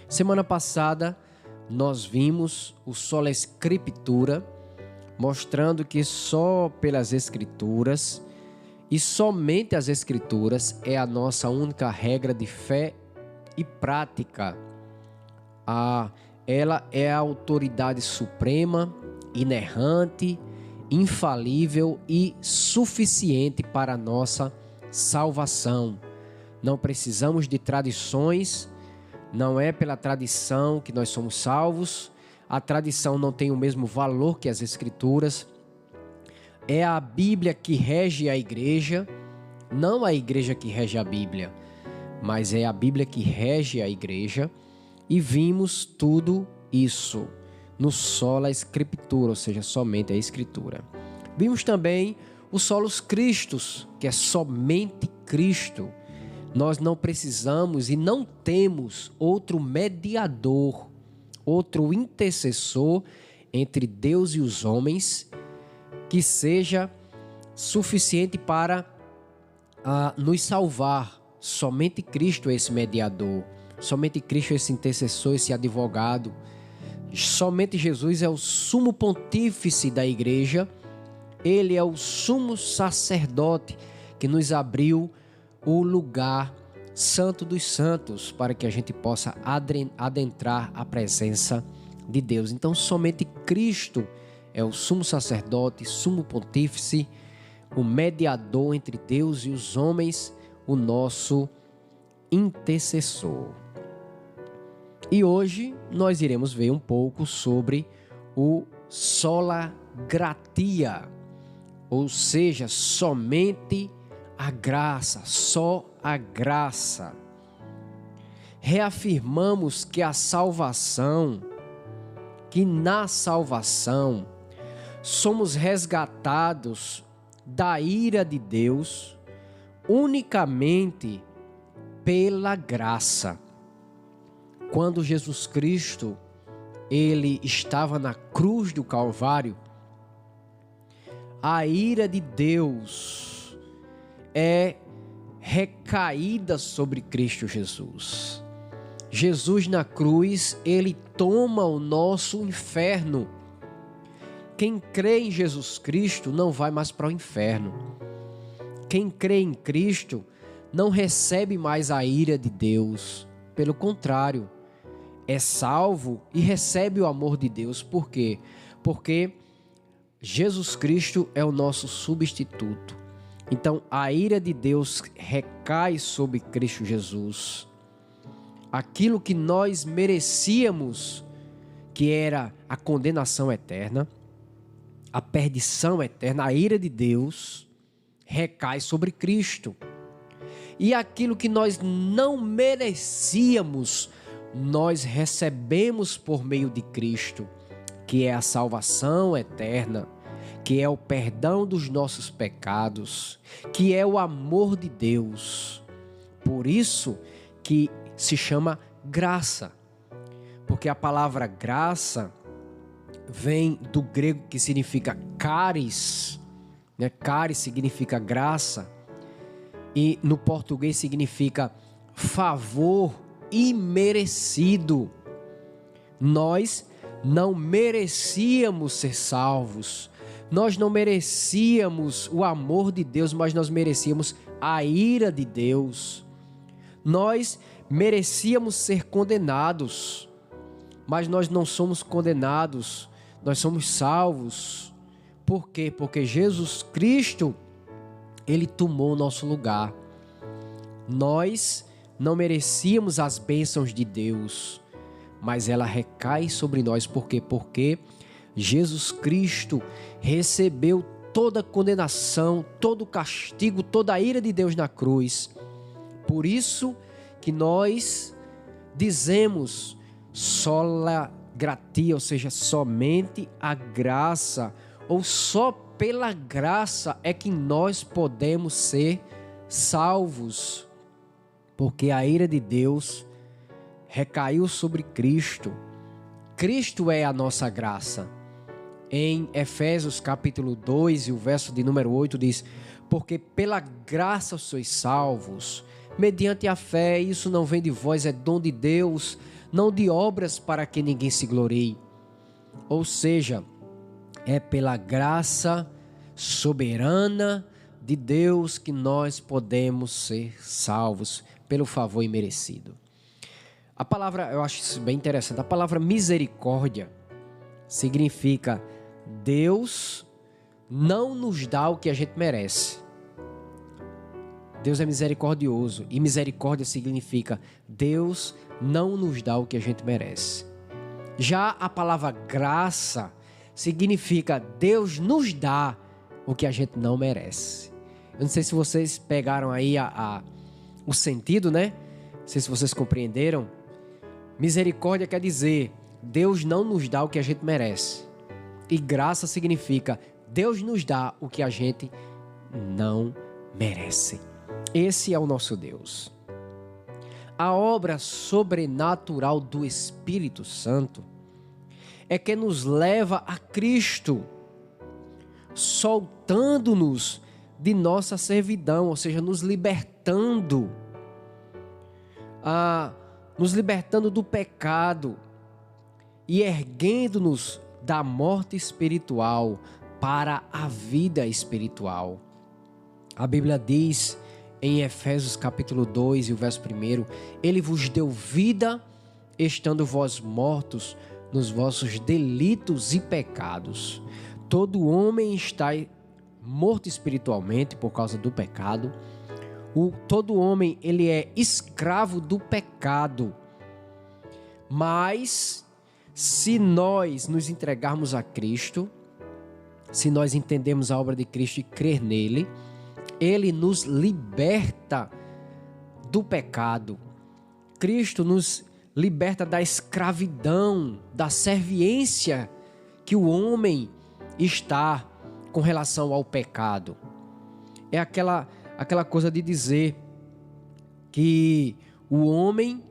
Semana passada nós vimos o Sola Escritura, mostrando que só pelas Escrituras e somente as Escrituras é a nossa única regra de fé e prática. Ela é a autoridade suprema, inerrante, infalível e suficiente para a nossa salvação. Não precisamos de tradições, não é pela tradição que nós somos salvos. A tradição não tem o mesmo valor que as Escrituras. É a Bíblia que rege a igreja, não a igreja que rege a Bíblia, mas é a Bíblia que rege a igreja. E vimos tudo isso no Sola Escritura, ou seja, somente a Escritura. Vimos também o Solus Christus, que é somente Cristo. Nós não precisamos e não temos outro mediador, outro intercessor entre Deus e os homens que seja suficiente para nos salvar. Somente Cristo é esse mediador, somente Cristo é esse intercessor, esse advogado. Somente Jesus é o sumo pontífice da igreja. Ele é o sumo sacerdote que nos abriu o lugar santo dos santos para que a gente possa adentrar a presença de Deus. Então somente Cristo é o sumo sacerdote, sumo pontífice, o mediador entre Deus e os homens, o nosso intercessor. E hoje nós iremos ver um pouco sobre o sola gratia, ou seja, somente a graça, só a graça. Reafirmamos que na salvação, somos resgatados da ira de Deus unicamente pela graça. Quando Jesus Cristo, ele estava na cruz do Calvário, a ira de Deus é recaída sobre Cristo Jesus. Jesus na cruz, ele toma o nosso inferno. Quem crê em Jesus Cristo não vai mais para o inferno. Quem crê em Cristo não recebe mais a ira de Deus. Pelo contrário, é salvo e recebe o amor de Deus. Por quê? Porque Jesus Cristo é o nosso substituto. Então, a ira de Deus recai sobre Cristo Jesus. Aquilo que nós merecíamos, que era a condenação eterna, a perdição eterna, a ira de Deus, recai sobre Cristo. E aquilo que nós não merecíamos, nós recebemos por meio de Cristo, que é a salvação eterna, que é o perdão dos nossos pecados, que é o amor de Deus. Por isso que se chama graça, porque a palavra graça vem do grego que significa charis, né? Charis significa graça, e no português significa favor imerecido. Nós não merecíamos ser salvos, nós não merecíamos o amor de Deus, mas nós merecíamos a ira de Deus. Nós merecíamos ser condenados, mas nós não somos condenados, nós somos salvos. Por quê? Porque Jesus Cristo, ele tomou o nosso lugar. Nós não merecíamos as bênçãos de Deus, mas ela recai sobre nós. Por quê? Porque Jesus Cristo recebeu toda a condenação, todo o castigo, toda a ira de Deus na cruz. Por isso que nós dizemos sola gratia, ou seja, somente a graça, ou só pela graça é que nós podemos ser salvos, porque a ira de Deus recaiu sobre Cristo. Cristo é a nossa graça. Em Efésios capítulo 2 e o verso de número 8 diz: porque pela graça sois salvos, mediante a fé. Isso não vem de vós, é dom de Deus, não de obras para que ninguém se glorie. Ou seja, é pela graça soberana de Deus que nós podemos ser salvos, pelo favor imerecido. A palavra, eu acho isso bem interessante, a palavra misericórdia significa Deus não nos dá o que a gente merece. Deus é misericordioso, e misericórdia significa Deus não nos dá o que a gente merece. Já a palavra graça significa Deus nos dá o que a gente não merece. Eu não sei se vocês pegaram aí o sentido, né? Não sei se vocês compreenderam. Misericórdia quer dizer Deus não nos dá o que a gente merece. E graça significa Deus nos dá o que a gente não merece. Esse é o nosso Deus. A obra sobrenatural do Espírito Santo é que nos leva a Cristo, soltando-nos de nossa servidão, ou seja, nos libertando do pecado e erguendo-nos da morte espiritual para a vida espiritual. A Bíblia diz em Efésios capítulo 2 e o verso 1, Ele vos deu vida, estando vós mortos nos vossos delitos e pecados. Todo homem está morto espiritualmente por causa do pecado. Todo homem, ele é escravo do pecado. Mas, se nós nos entregarmos a Cristo, se nós entendemos a obra de Cristo e crer nele, Ele nos liberta do pecado. Cristo nos liberta da escravidão, da serviência que o homem está com relação ao pecado. É aquela coisa de dizer que o homem,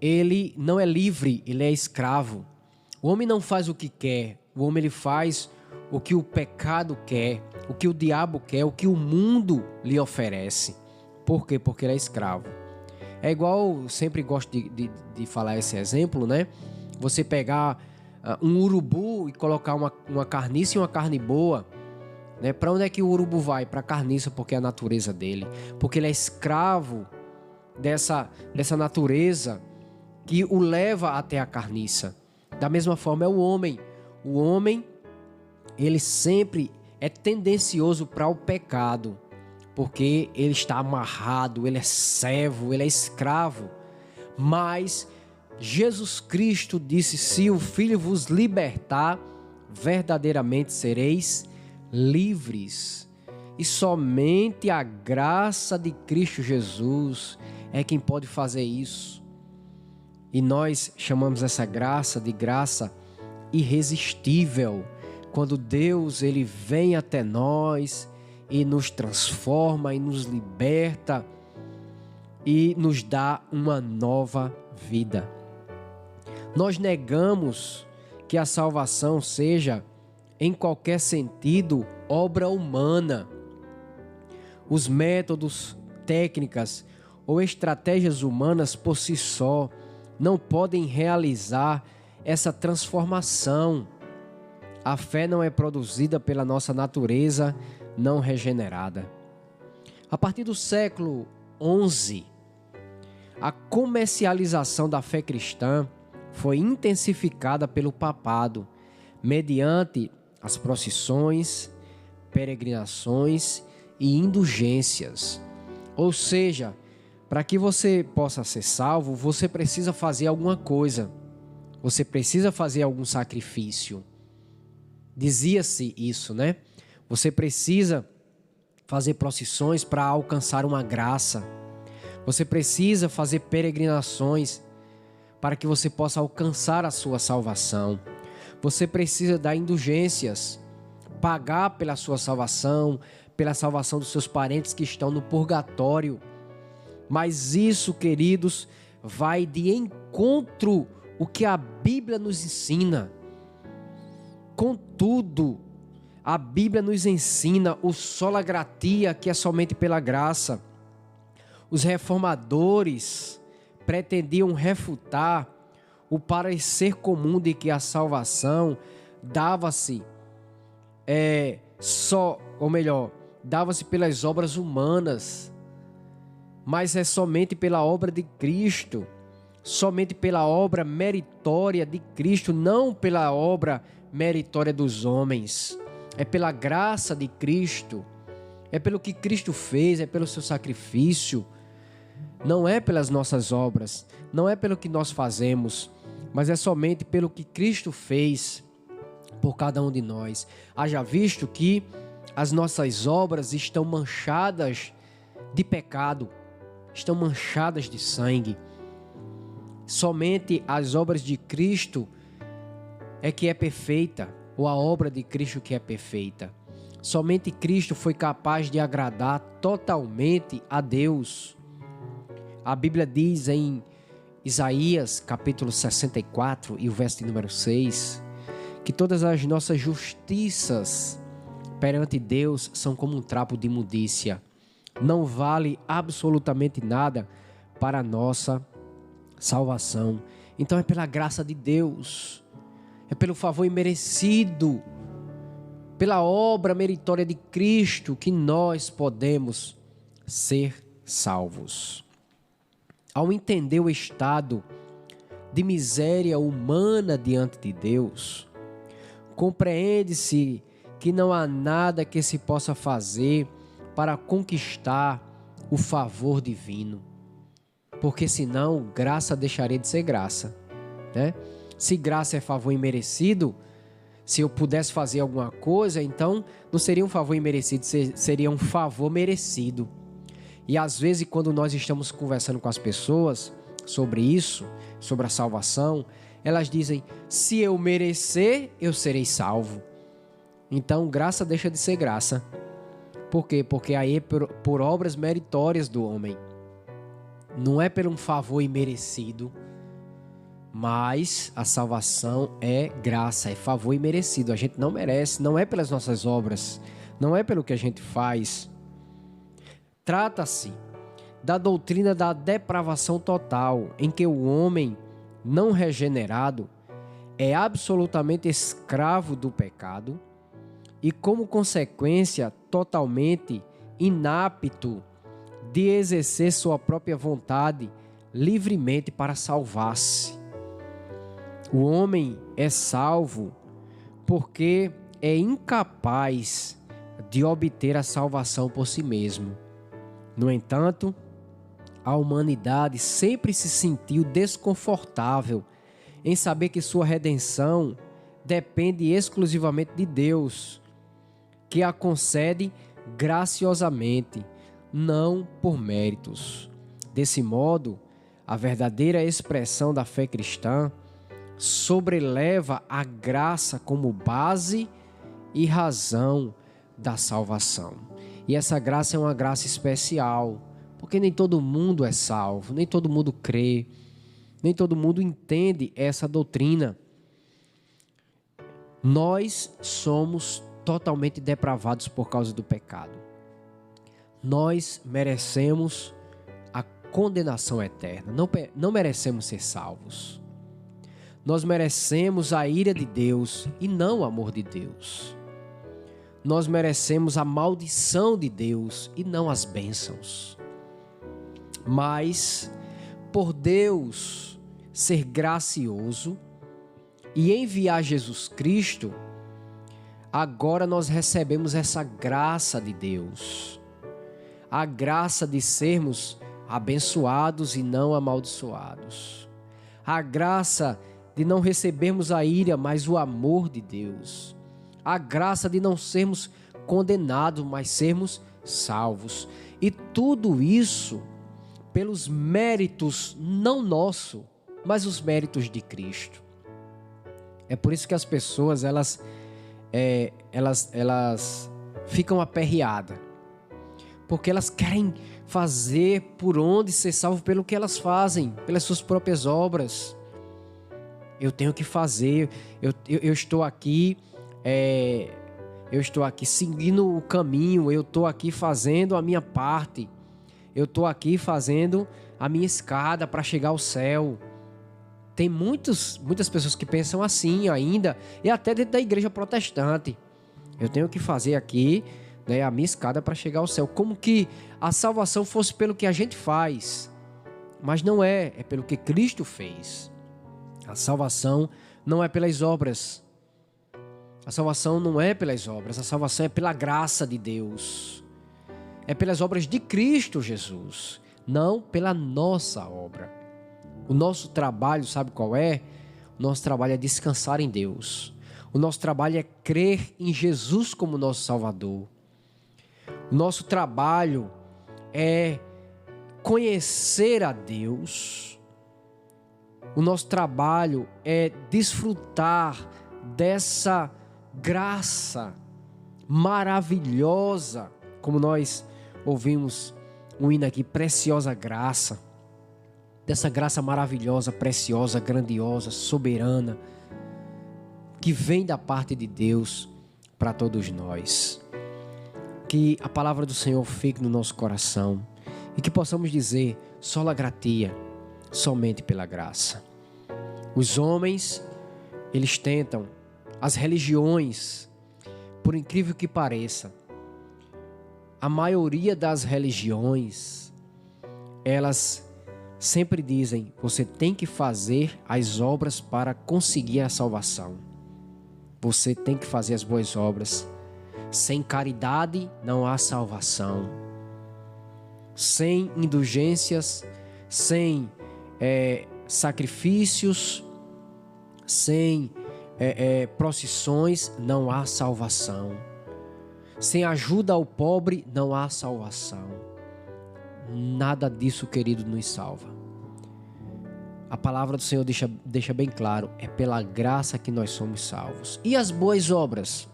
ele não é livre, ele é escravo. O homem não faz o que quer, o homem ele faz o que o pecado quer, o que o diabo quer, o que o mundo lhe oferece. Por quê? Porque ele é escravo. É igual, eu sempre gosto de falar esse exemplo, né? Você pegar um urubu e colocar uma carniça e uma carne boa, né? Para onde é que o urubu vai? Para a carniça, porque é a natureza dele. Porque ele é escravo dessa natureza que o leva até a carniça. Da mesma forma é o homem. O homem, ele sempre é tendencioso para o pecado, porque ele está amarrado, ele é servo, ele é escravo. Mas Jesus Cristo disse: se o Filho vos libertar, verdadeiramente sereis livres. E somente a graça de Cristo Jesus é quem pode fazer isso. E nós chamamos essa graça de graça irresistível. Quando Deus ele vem até nós e nos transforma e nos liberta e nos dá uma nova vida. Nós negamos que a salvação seja, em qualquer sentido, obra humana. Os métodos, técnicas ou estratégias humanas por si só não podem realizar essa transformação. A fé não é produzida pela nossa natureza não regenerada. A partir do século XI, a comercialização da fé cristã foi intensificada pelo papado, mediante as procissões, peregrinações e indulgências. Ou seja, para que você possa ser salvo, você precisa fazer alguma coisa. Você precisa fazer algum sacrifício. Dizia-se isso, né? Você precisa fazer procissões para alcançar uma graça. Você precisa fazer peregrinações para que você possa alcançar a sua salvação. Você precisa dar indulgências, pagar pela sua salvação, pela salvação dos seus parentes que estão no purgatório. Mas isso, queridos, vai de encontro ao que a Bíblia nos ensina. Contudo, a Bíblia nos ensina o sola gratia, que é somente pela graça. Os reformadores pretendiam refutar o parecer comum de que a salvação dava-se dava-se pelas obras humanas, mas é somente pela obra de Cristo, somente pela obra meritória de Cristo, não pela obra meritória dos homens. É pela graça de Cristo, é pelo que Cristo fez, é pelo seu sacrifício. Não é pelas nossas obras, não é pelo que nós fazemos, mas é somente pelo que Cristo fez por cada um de nós. Haja visto que as nossas obras estão manchadas de pecado, estão manchadas de sangue. Somente as obras de Cristo é que é perfeita, ou a obra de Cristo que é perfeita. Somente Cristo foi capaz de agradar totalmente a Deus. A Bíblia diz em Isaías, capítulo 64, e o verso número 6, que todas as nossas justiças perante Deus são como um trapo de imundícia. Não vale absolutamente nada para a nossa salvação. Então é pela graça de Deus, é pelo favor imerecido, pela obra meritória de Cristo que nós podemos ser salvos. Ao entender o estado de miséria humana diante de Deus, compreende-se que não há nada que se possa fazer para conquistar o favor divino, porque senão graça deixaria de ser graça, né? Se graça é favor imerecido, se eu pudesse fazer alguma coisa, então não seria um favor imerecido, seria um favor merecido. E às vezes, quando nós estamos conversando com as pessoas sobre isso, sobre a salvação, elas dizem: se eu merecer, eu serei salvo. Então, graça deixa de ser graça. Por quê? Porque aí é por obras meritórias do homem. Não é por um favor imerecido, mas a salvação é graça, é favor imerecido. A gente não merece, não é pelas nossas obras, não é pelo que a gente faz. Trata-se da doutrina da depravação total, em que o homem não regenerado é absolutamente escravo do pecado e, como consequência, totalmente inapto de exercer sua própria vontade livremente para salvar-se. O homem é salvo porque é incapaz de obter a salvação por si mesmo. No entanto, a humanidade sempre se sentiu desconfortável em saber que sua redenção depende exclusivamente de Deus, que a concede graciosamente, não por méritos. Desse modo, a verdadeira expressão da fé cristã sobreleva a graça como base e razão da salvação. E essa graça é uma graça especial, porque nem todo mundo é salvo, nem todo mundo crê, nem todo mundo entende essa doutrina. Nós somos totalmente depravados por causa do pecado. Nós merecemos a condenação eterna, não merecemos ser salvos. Nós merecemos a ira de Deus e não o amor de Deus. Nós merecemos a maldição de Deus e não as bênçãos. Mas, por Deus ser gracioso e enviar Jesus Cristo, agora nós recebemos essa graça de Deus. A graça de sermos abençoados e não amaldiçoados. A graça de não recebermos a ira, mas o amor de Deus. A graça de não sermos condenados, mas sermos salvos. E tudo isso pelos méritos não nossos, mas os méritos de Cristo. É por isso que as pessoas elas ficam aperreadas, porque elas querem fazer por onde ser salvo pelo que elas fazem, pelas suas próprias obras. Eu tenho que fazer, eu estou aqui seguindo o caminho, eu estou aqui fazendo a minha parte, eu estou aqui fazendo a minha escada para chegar ao céu. Tem muitas pessoas que pensam assim ainda, e até dentro da igreja protestante. Eu tenho que fazer aqui, né, a minha escada para chegar ao céu. Como que a salvação fosse pelo que a gente faz. Mas não é, é pelo que Cristo fez. A salvação não é pelas obras. A salvação não é pelas obras, a salvação é pela graça de Deus. É pelas obras de Cristo Jesus, não pela nossa obra. O nosso trabalho, sabe qual é? O nosso trabalho é descansar em Deus. O nosso trabalho é crer em Jesus como nosso Salvador. O nosso trabalho é conhecer a Deus. O nosso trabalho é desfrutar dessa graça maravilhosa, como nós ouvimos um hino aqui, preciosa graça, dessa graça maravilhosa, preciosa, grandiosa, soberana, que vem da parte de Deus para todos nós. Que a palavra do Senhor fique no nosso coração e que possamos dizer, sola gratia, somente pela graça. Os homens, eles tentam, as religiões, por incrível que pareça, a maioria das religiões, elas sempre dizem, você tem que fazer as obras para conseguir a salvação. Você tem que fazer as boas obras. Sem caridade não há salvação. Sem indulgências, sem sacrifícios, sem procissões, não há salvação. Sem ajuda ao pobre, não há salvação. Nada disso, querido, nos salva. A palavra do Senhor deixa bem claro, é pela graça que nós somos salvos. E as boas obras?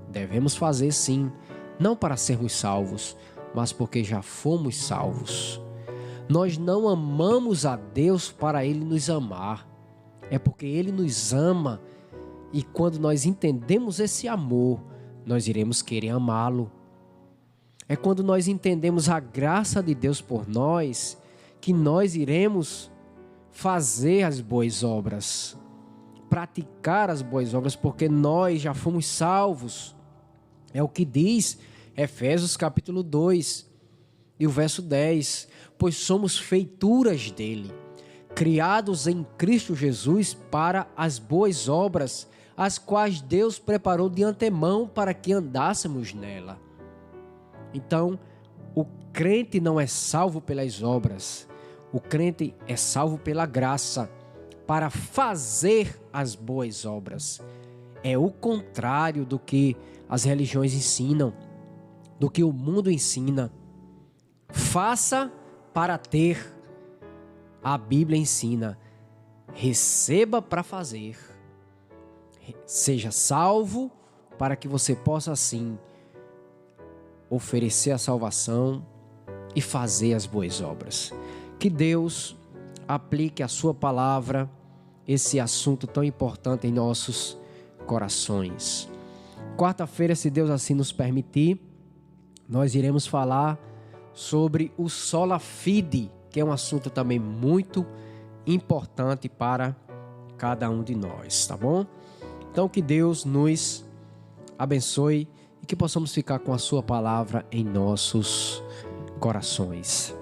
Devemos fazer sim, não para sermos salvos, mas porque já fomos salvos. Nós não amamos a Deus para Ele nos amar. É porque Ele nos ama e quando nós entendemos esse amor, nós iremos querer amá-lo. É quando nós entendemos a graça de Deus por nós, que nós iremos fazer as boas obras, praticar as boas obras, porque nós já fomos salvos. É o que diz Efésios capítulo 2 e o verso 10. Pois somos feituras dele, criados em Cristo Jesus para as boas obras, as quais Deus preparou de antemão para que andássemos nela. Então, o crente não é salvo pelas obras, o crente é salvo pela graça, para fazer as boas obras. É o contrário do que as religiões ensinam, do que o mundo ensina. Faça para ter. A Bíblia ensina, receba para fazer. Seja salvo para que você possa assim oferecer a salvação e fazer as boas obras. Que Deus aplique a sua palavra, esse assunto tão importante em nossos corações. Quarta-feira, se Deus assim nos permitir, nós iremos falar sobre o sola fide, que é um assunto também muito importante para cada um de nós, tá bom? Então que Deus nos abençoe e que possamos ficar com a sua palavra em nossos corações.